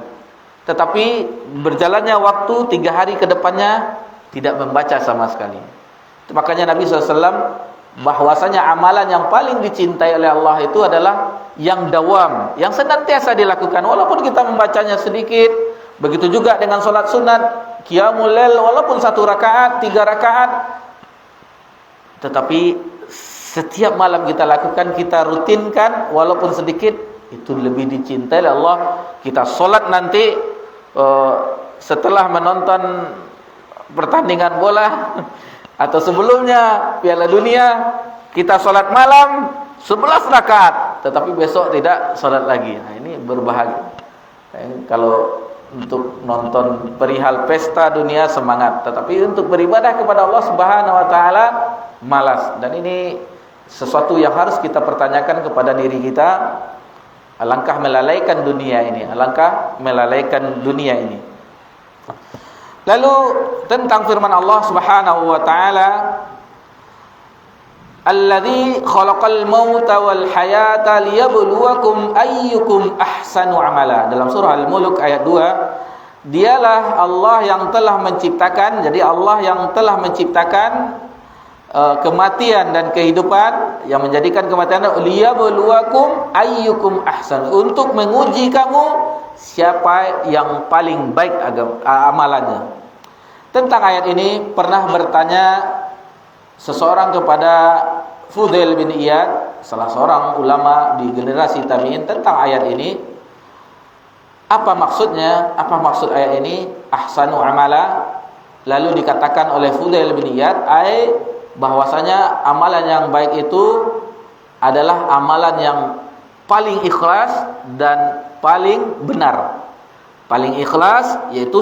tetapi berjalannya waktu 3 hari ke depannya tidak membaca sama sekali. Makanya Nabi SAW bahwasanya amalan yang paling dicintai oleh Allah itu adalah yang dawam, yang senantiasa dilakukan, walaupun kita membacanya sedikit. Begitu juga dengan sholat sunat, qiyamul lail, walaupun 1 rakaat, 3 rakaat, tetapi setiap malam kita lakukan, kita rutinkan walaupun sedikit, itu lebih dicintai oleh Allah. Kita solat nanti setelah menonton pertandingan bola atau sebelumnya Piala Dunia, kita solat malam 11 rakaat, tetapi besok tidak solat lagi. Nah, ini berbahagia. Kalau untuk nonton perihal pesta dunia semangat, tetapi untuk beribadah kepada Allah Subhanahu wa taala malas. Dan ini sesuatu yang harus kita pertanyakan kepada diri kita. Alangkah melalaikan dunia ini, alangkah melalaikan dunia ini. Lalu tentang firman Allah Subhanahu wa taala, alladzi khalaqal mauta wal hayata liyabluwakum ayyukum ahsanu amala. Dalam surah Al-Mulk ayat 2, dialah Allah yang telah menciptakan, jadi Allah yang telah menciptakan kematian dan kehidupan, yang menjadikan kematian liyabluwakum ayyukum ahsan, untuk menguji kamu siapa yang paling baik amalannya. Tentang ayat ini pernah bertanya seseorang kepada Fudail bin Iyad, salah seorang ulama di generasi tabi'in, tentang ayat ini. Apa maksudnya? Apa maksud ayat ini? Ahsanu amala. Lalu dikatakan oleh Fudail bin Iyad, bahwasanya amalan yang baik itu adalah amalan yang paling ikhlas dan paling benar. Paling ikhlas yaitu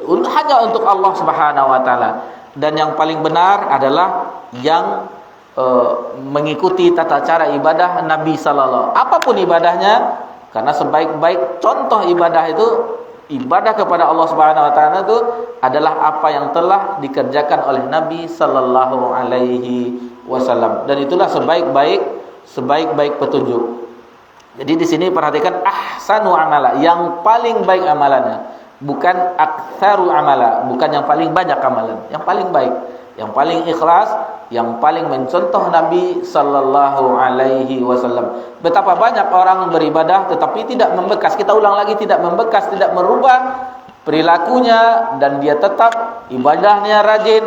hanya untuk Allah Subhanahu wa taala, dan yang paling benar adalah yang mengikuti tata cara ibadah Nabi sallallahu, apapun ibadahnya, karena sebaik-baik contoh ibadah itu, ibadah kepada Allah Subhanahu wa taala itu adalah apa yang telah dikerjakan oleh Nabi sallallahu alaihi wasallam, dan itulah sebaik-baik petunjuk. Jadi di sini perhatikan ahsanu amala, yang paling baik amalannya, bukan aktsaru amala, bukan yang paling banyak amalan, yang paling baik, yang paling ikhlas, yang paling mencontoh Nabi sallallahu alaihi wasallam. Betapa banyak orang beribadah tetapi tidak membekas. Kita ulang lagi, tidak membekas, tidak merubah perilakunya, dan dia tetap ibadahnya rajin,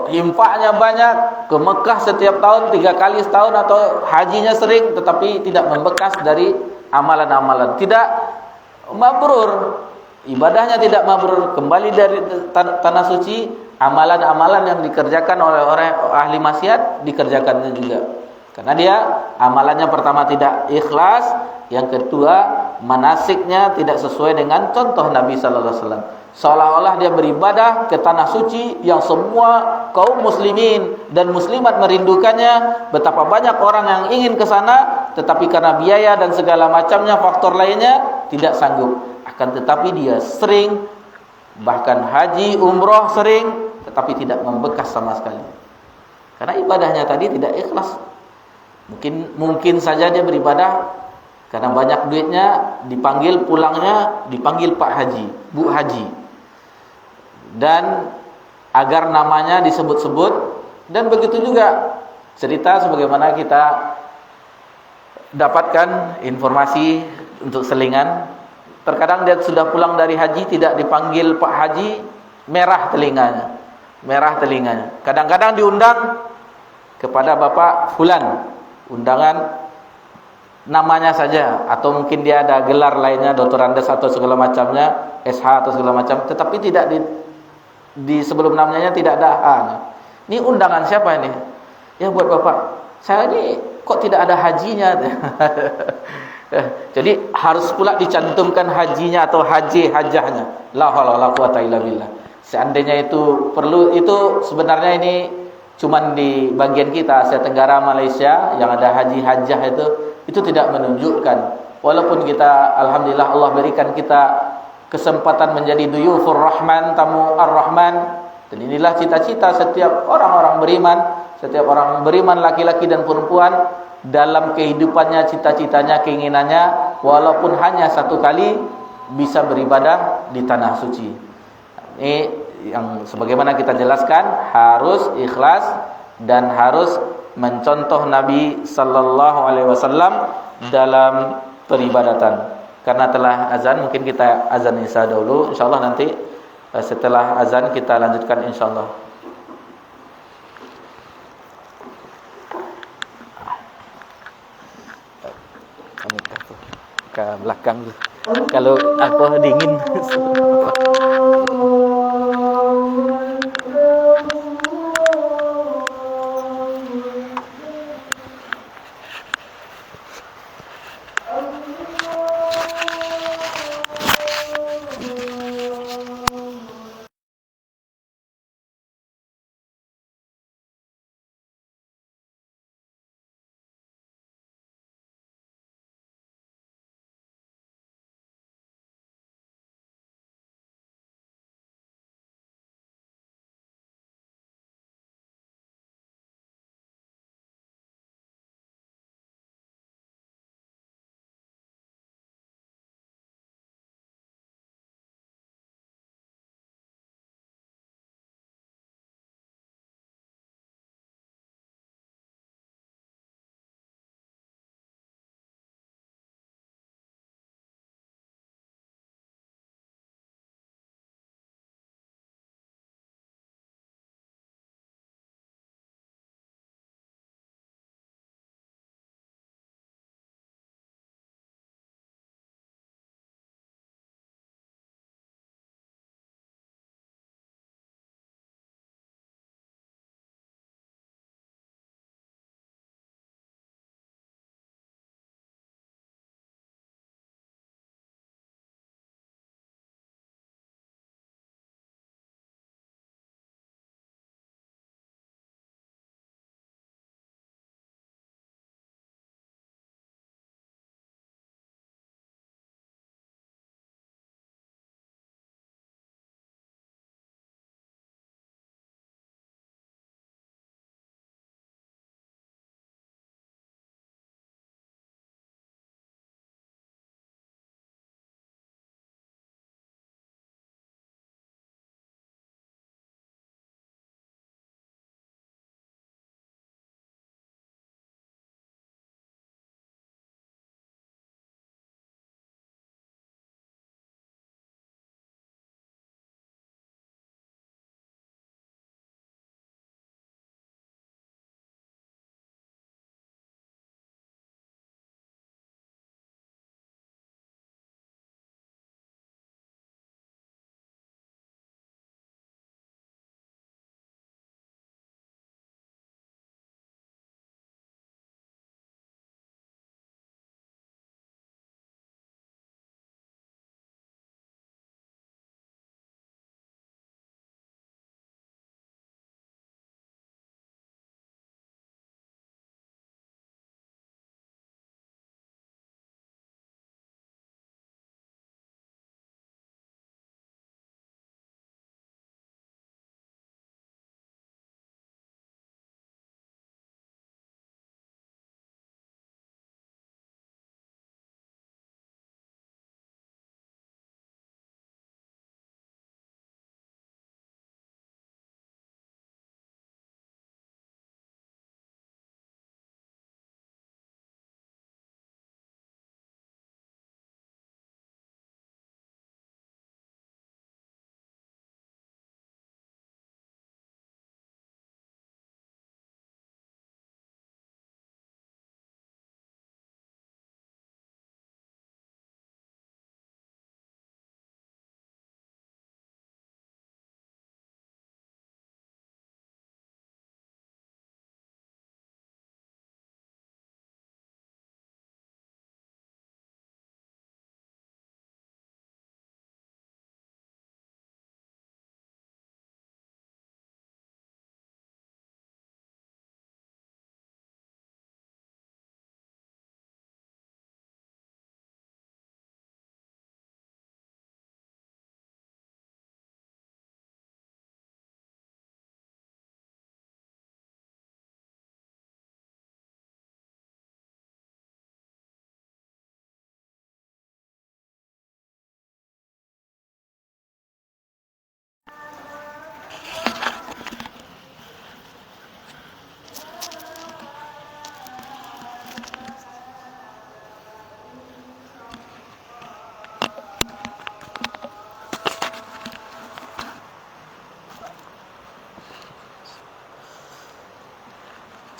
infaknya banyak, ke Mekah setiap tahun 3 kali setahun, atau hajinya sering, tetapi tidak membekas dari amalan-amalan, tidak mabrur, ibadahnya tidak mabrur, kembali dari tanah suci, amalan-amalan yang dikerjakan oleh orang ahli maksiat dikerjakannya juga, karena dia amalannya pertama tidak ikhlas, yang kedua manasiknya tidak sesuai dengan contoh Nabi sallallahu alaihi wasallam. Seolah-olah dia beribadah ke tanah suci yang semua kaum muslimin dan muslimat merindukannya. Betapa banyak orang yang ingin ke sana, tetapi karena biaya dan segala macamnya, faktor lainnya, tidak sanggup. Akan tetapi dia sering, bahkan haji, umroh sering, tetapi tidak membekas sama sekali, karena ibadahnya tadi tidak ikhlas. Mungkin saja dia beribadah karena banyak duitnya, dipanggil pulangnya, dipanggil Pak Haji, Bu Haji, dan agar namanya disebut-sebut. Dan begitu juga cerita sebagaimana kita dapatkan informasi untuk selingan, terkadang dia sudah pulang dari haji tidak dipanggil Pak Haji, merah telinganya. Kadang-kadang diundang kepada Bapak Fulan, undangan namanya saja, atau mungkin dia ada gelar lainnya, Dr. Andes atau segala macamnya, SH atau segala macam, tetapi tidak di sebelum namanya tidak ada A-nya. Ini undangan siapa ini? Ya buat Bapak. Saya ini kok tidak ada hajinya? Jadi harus pula dicantumkan hajinya atau hajahnya. La haula wala quwata illa billah. Seandainya itu perlu, itu sebenarnya ini cuman di bagian kita Asia Tenggara, Malaysia, yang ada haji hajah itu tidak menunjukkan. Walaupun kita alhamdulillah Allah berikan kita kesempatan menjadi duyufur rahman, tamu ar-rahman, dan inilah cita-cita setiap orang-orang beriman, setiap orang beriman laki-laki dan perempuan, dalam kehidupannya, cita-citanya, keinginannya, walaupun hanya satu kali bisa beribadah di tanah suci. Ini yang sebagaimana kita jelaskan, harus ikhlas dan harus mencontoh Nabi sallallahu alaihi wasallam dalam peribadatan. Karena telah azan, mungkin kita azan isya dulu, insyaallah nanti setelah azan kita lanjutkan insyaallah. ke belakang dulu. Kalau apa dingin.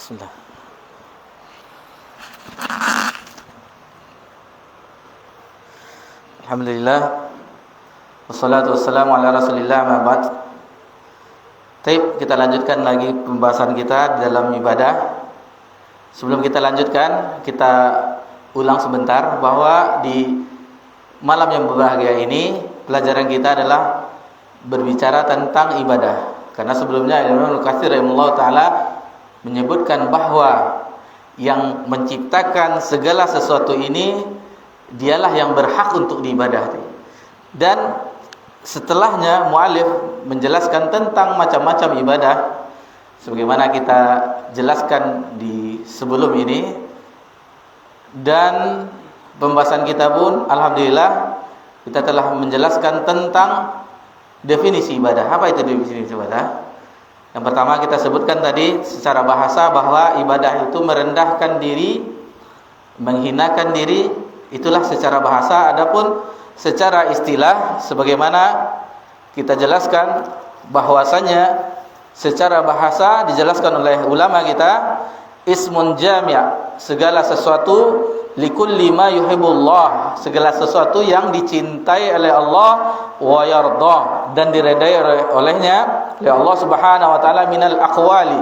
Bismillah. Alhamdulillah. Wassalatu wassalamu ala Rasulillah ma ba'd. Baik, kita lanjutkan lagi pembahasan kita di dalam ibadah. Sebelum kita lanjutkan, kita ulang sebentar bahwa di malam yang berbahagia ini pelajaran kita adalah berbicara tentang ibadah. Karena sebelumnya Imam Al-Katsir rahimahullah taala menyebutkan bahwa yang menciptakan segala sesuatu ini dialah yang berhak untuk diibadati. Dan setelahnya muallif menjelaskan tentang macam-macam ibadah sebagaimana kita jelaskan di sebelum ini. Dan pembahasan kita pun alhamdulillah kita telah menjelaskan tentang definisi ibadah. Apa itu definisi ibadah? Yang pertama kita sebutkan tadi secara bahasa bahwa ibadah itu merendahkan diri, menghinakan diri, itulah secara bahasa. Adapun secara istilah sebagaimana kita jelaskan bahwasanya secara bahasa dijelaskan oleh ulama kita, ismun jami', segala sesuatu, likulli ma yuhibbullah, segala sesuatu yang dicintai oleh Allah, wa yarda, dan diredai olehnya oleh Allah Subhanahu wa taala, minal aqwali,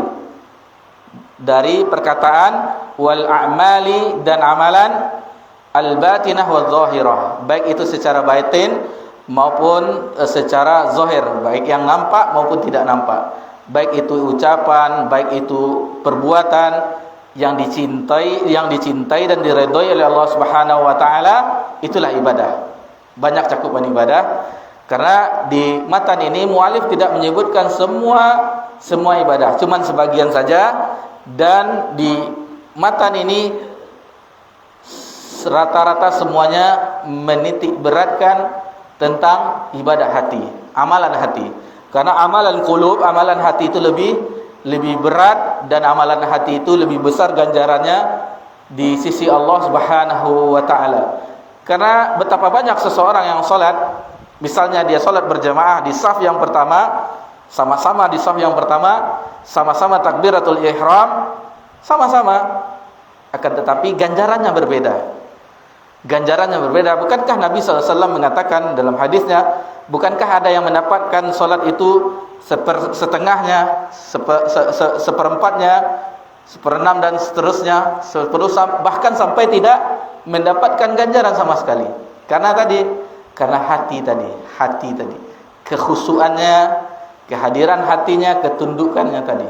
dari perkataan, wal a'mali, dan amalan, al batinah wa zahirah, baik itu secara batin maupun secara zahir, baik yang nampak maupun tidak nampak, baik itu ucapan, baik itu perbuatan yang dicintai dan diredai oleh Allah Subhanahu wa taala, itulah ibadah. Banyak cakupan ibadah. Karena di matan ini muallif tidak menyebutkan semua ibadah, cuman sebagian saja. Dan di matan ini rata-rata semuanya menitik beratkan tentang ibadah hati, amalan hati. Karena amalan qulub, amalan hati itu lebih berat, dan amalan hati itu lebih besar ganjarannya di sisi Allah Subhanahu wa taala. Karena betapa banyak seseorang yang salat, misalnya dia salat berjamaah di saf yang pertama, sama-sama di saf yang pertama, sama-sama takbiratul ihram, sama-sama, akan tetapi ganjarannya berbeda. Ganjarannya berbeda. Bukankah Nabi SAW mengatakan dalam hadisnya, bukankah ada yang mendapatkan salat itu setengahnya, seperempatnya, seperenam, dan seterusnya, bahkan sampai tidak mendapatkan ganjaran sama sekali. Karena hati tadi, kekhusyuannya, kehadiran hatinya, ketundukannya tadi.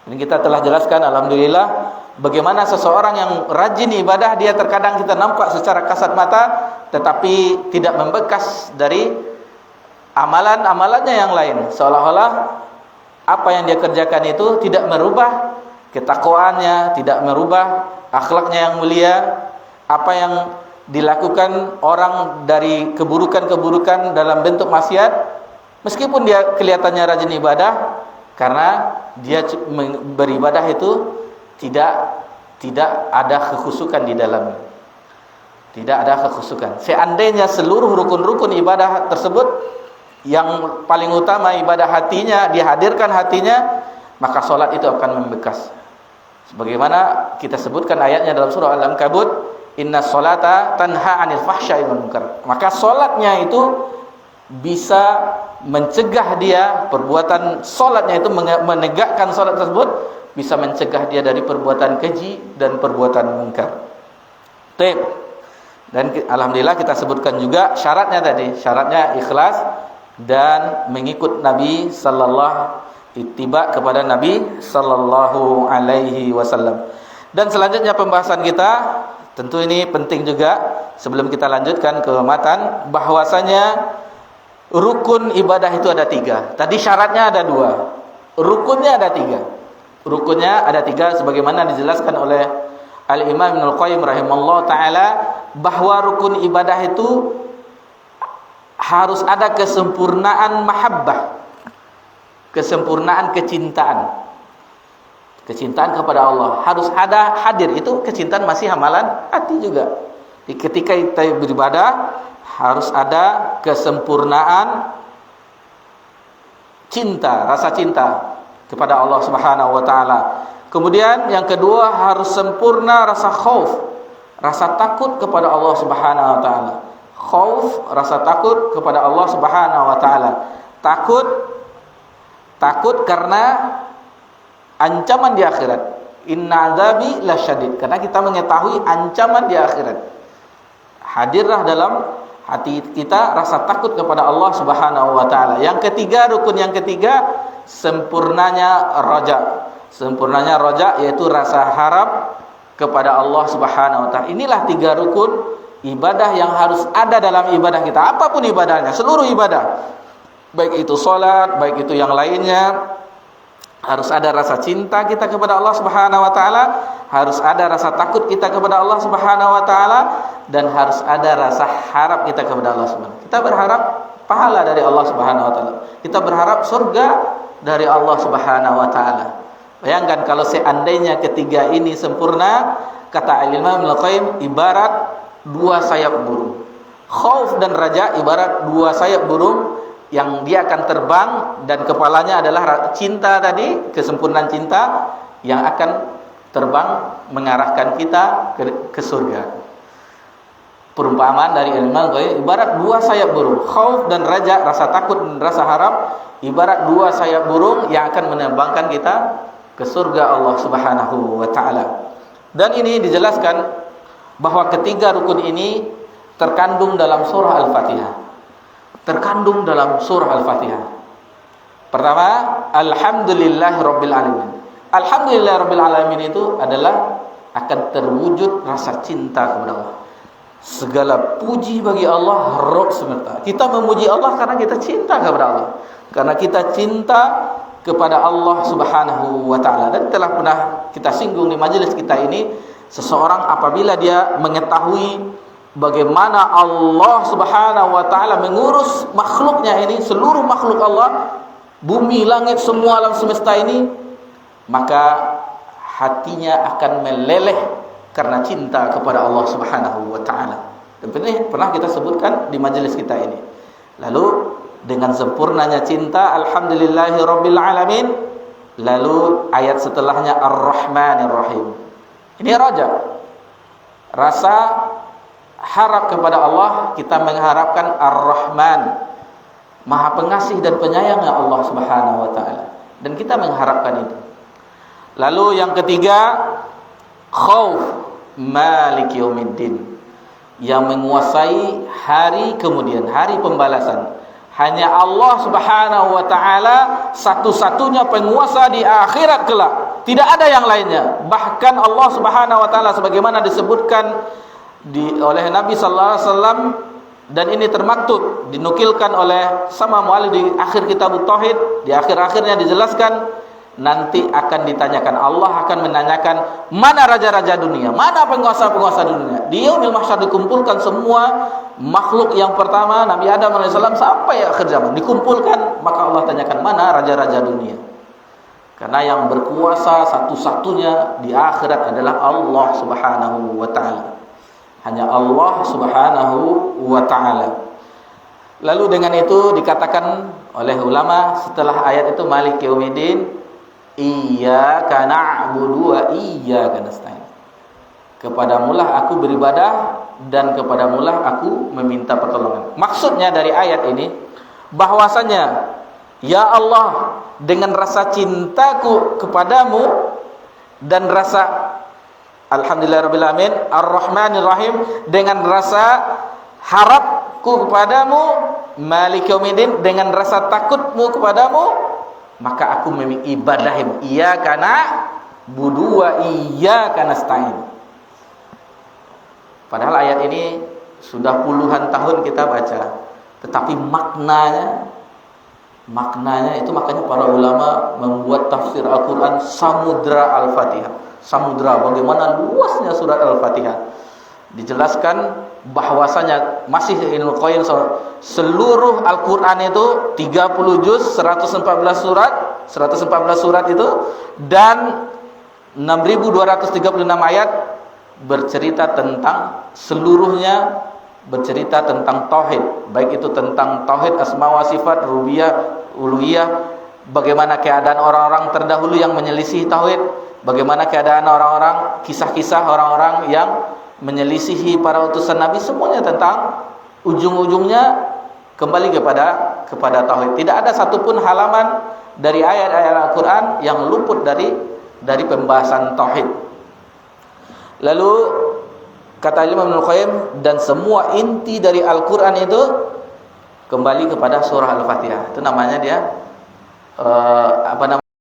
Dan kita telah jelaskan alhamdulillah bagaimana seseorang yang rajin ibadah, dia terkadang kita nampak secara kasat mata tetapi tidak membekas dari amalan-amalannya yang lain, seolah-olah apa yang dia kerjakan itu tidak merubah ketakwaannya, tidak merubah akhlaknya yang mulia. Apa yang dilakukan orang dari keburukan-keburukan dalam bentuk maksiat, meskipun dia kelihatannya rajin ibadah, karena dia beribadah itu tidak ada kekhusyukan di dalamnya. Tidak ada kekhusyukan. Seandainya seluruh rukun-rukun ibadah tersebut, yang paling utama ibadah hatinya, dihadirkan hatinya, maka solat itu akan membekas. Sebagaimana kita sebutkan ayatnya dalam surah Al-Ankabut, inna sholata tanha 'anil fahsya'i wal munkar. Maka solatnya itu bisa mencegah dia, perbuatan solatnya itu menegakkan solat tersebut bisa mencegah dia dari perbuatan keji dan perbuatan munkar. Dan alhamdulillah kita sebutkan juga syaratnya tadi, syaratnya ikhlas dan mengikut Nabi sallallahu, ittiba kepada Nabi sallallahu alaihi wasallam. Dan selanjutnya pembahasan kita, tentu ini penting juga sebelum kita lanjutkan ke matan, bahwasanya rukun ibadah itu ada 3. Tadi syaratnya ada 2, rukunnya ada 3. Rukunnya ada 3 sebagaimana dijelaskan oleh Al-Imam Ibnul Qayyim rahimahullah ta'ala, bahwa rukun ibadah itu harus ada kesempurnaan mahabbah, kesempurnaan kecintaan. Kecintaan kepada Allah harus ada hadir. Itu kecintaan masih amalan hati juga. Ketika kita beribadah harus ada kesempurnaan cinta, rasa cinta kepada Allah Subhanahu wa taala. Kemudian yang kedua harus sempurna rasa khauf, rasa takut kepada Allah Subhanahu wa taala. Khauf, rasa takut kepada Allah Subhanahu wa taala. Takut karena ancaman di akhirat. Inna azabi lasyadid. Karena kita mengetahui ancaman di akhirat. Hadirlah dalam hati kita rasa takut kepada Allah Subhanahu wa taala. Yang ketiga, rukun yang ketiga, sempurnanya raja. Sempurnanya raja yaitu rasa harap kepada Allah Subhanahu wa taala. Inilah tiga rukun ibadah yang harus ada dalam ibadah kita. Apapun ibadahnya, seluruh ibadah. Baik itu salat, baik itu yang lainnya, harus ada rasa cinta kita kepada Allah Subhanahu wa taala, harus ada rasa takut kita kepada Allah Subhanahu wa taala, dan harus ada rasa harap kita kepada Allah Subhanahu. Kita berharap pahala dari Allah Subhanahu wa taala. Kita berharap surga dari Allah Subhanahu wa taala. Bayangkan kalau seandainya ketiga ini sempurna, kata Imam Al-Qayyim, ibarat dua sayap burung. Khauf dan raja ibarat dua sayap burung yang dia akan terbang, dan kepalanya adalah cinta tadi, kesempurnaan cinta yang akan terbang mengarahkan kita ke surga. Perumpamaan dari Imam Al-Qayyim ibarat dua sayap burung. Khauf dan raja, rasa takut dan rasa harap, ibarat dua sayap burung yang akan menerbangkan kita ke surga Allah Subhanahu wa taala. Dan ini dijelaskan bahwa ketiga rukun ini terkandung dalam surah Al-Fatihah. Terkandung dalam surah Al-Fatihah. Pertama, alhamdulillahirabbil alamin. Alhamdulillahirabbil alamin itu adalah akan terwujud rasa cinta kepada Allah. Segala puji bagi Allah, rob semesta. Kita memuji Allah karena kita cinta kepada Allah. Karena kita cinta kepada Allah Subhanahu wa taala. Dan telah pernah kita singgung di majelis kita ini, seseorang apabila dia mengetahui bagaimana Allah Subhanahu wa taala mengurus makhluknya ini, seluruh makhluk Allah, bumi, langit, semua alam semesta ini, maka hatinya akan meleleh karena cinta kepada Allah Subhanahu wa taala. Dan pernah kita sebutkan di majelis kita ini. Lalu dengan sempurnanya cinta, alhamdulillahirabbil alamin, lalu ayat setelahnya ar-rahmanir rahim. Ini raja. Rasa harap kepada Allah, kita mengharapkan Ar-Rahman, Maha Pengasih dan Penyayangnya Allah Subhanahu wa taala, dan kita mengharapkan itu. Lalu yang ketiga, khauf, Malik Yaumiddin, yang menguasai hari kemudian, hari pembalasan. Hanya Allah Subhanahu wa taala satu-satunya penguasa di akhirat kelak. Tidak ada yang lainnya. Bahkan Allah Subhanahu wa taala sebagaimana disebutkan oleh Nabi sallallahu alaihi wasallam, dan ini termaktub dinukilkan oleh Sama Mu'alif di akhir kitab Tauhid, di akhir-akhirnya dijelaskan, nanti akan ditanyakan, Allah akan menanyakan, mana raja-raja dunia, mana penguasa-penguasa dunia. Di yaumil mahsyar dikumpulkan semua makhluk yang pertama Nabi Adam AS sampai akhir zaman dikumpulkan, maka Allah tanyakan, mana raja-raja dunia. Karena yang berkuasa satu-satunya di akhirat adalah Allah Subhanahu wa taala. Hanya Allah Subhanahu wa taala. Lalu dengan itu dikatakan oleh ulama setelah ayat itu, Malik Yaumiddin, iyyaka na'budu wa iyyaka nasta'in. Kepadamulah aku beribadah dan kepadamulah aku meminta pertolongan. Maksudnya dari ayat ini bahwasanya, ya Allah, dengan rasa cintaku kepadamu dan rasa alhamdulillahirabbil alamin ar-rahmanir rahim, dengan rasa harapku kepadamu, Malik Yaumiddin, dengan rasa takutmu kepadamu, maka aku ibadahim, iyyaka na'budu wa iyyaka nasta'in. Padahal ayat ini sudah puluhan tahun kita baca, tetapi maknanya itu, makanya para ulama membuat tafsir Al-Quran Samudra Al-Fatihah. Samudra, bagaimana luasnya surat Al-Fatihah. Dijelaskan bahwasanya masih Ibnu Qayyim, seluruh Al-Quran itu 30 juz, 114 surat itu, dan 6.236 ayat bercerita tentang seluruhnya, bercerita tentang tauhid, baik itu tentang tauhid asma wa sifat, rububiyah, uluhiyah, bagaimana keadaan orang-orang terdahulu yang menyelisih tauhid, bagaimana keadaan orang-orang, kisah-kisah orang-orang yang menyelisihi para utusan Nabi, semuanya tentang ujung-ujungnya kembali kepada tauhid. Tidak ada satupun halaman dari ayat-ayat Al-Quran yang luput dari pembahasan tauhid. Lalu kata Imam Ibnu Qayyim, dan semua inti dari Al-Quran itu kembali kepada surah Al-Fatihah. Itu namanya dia apa namanya?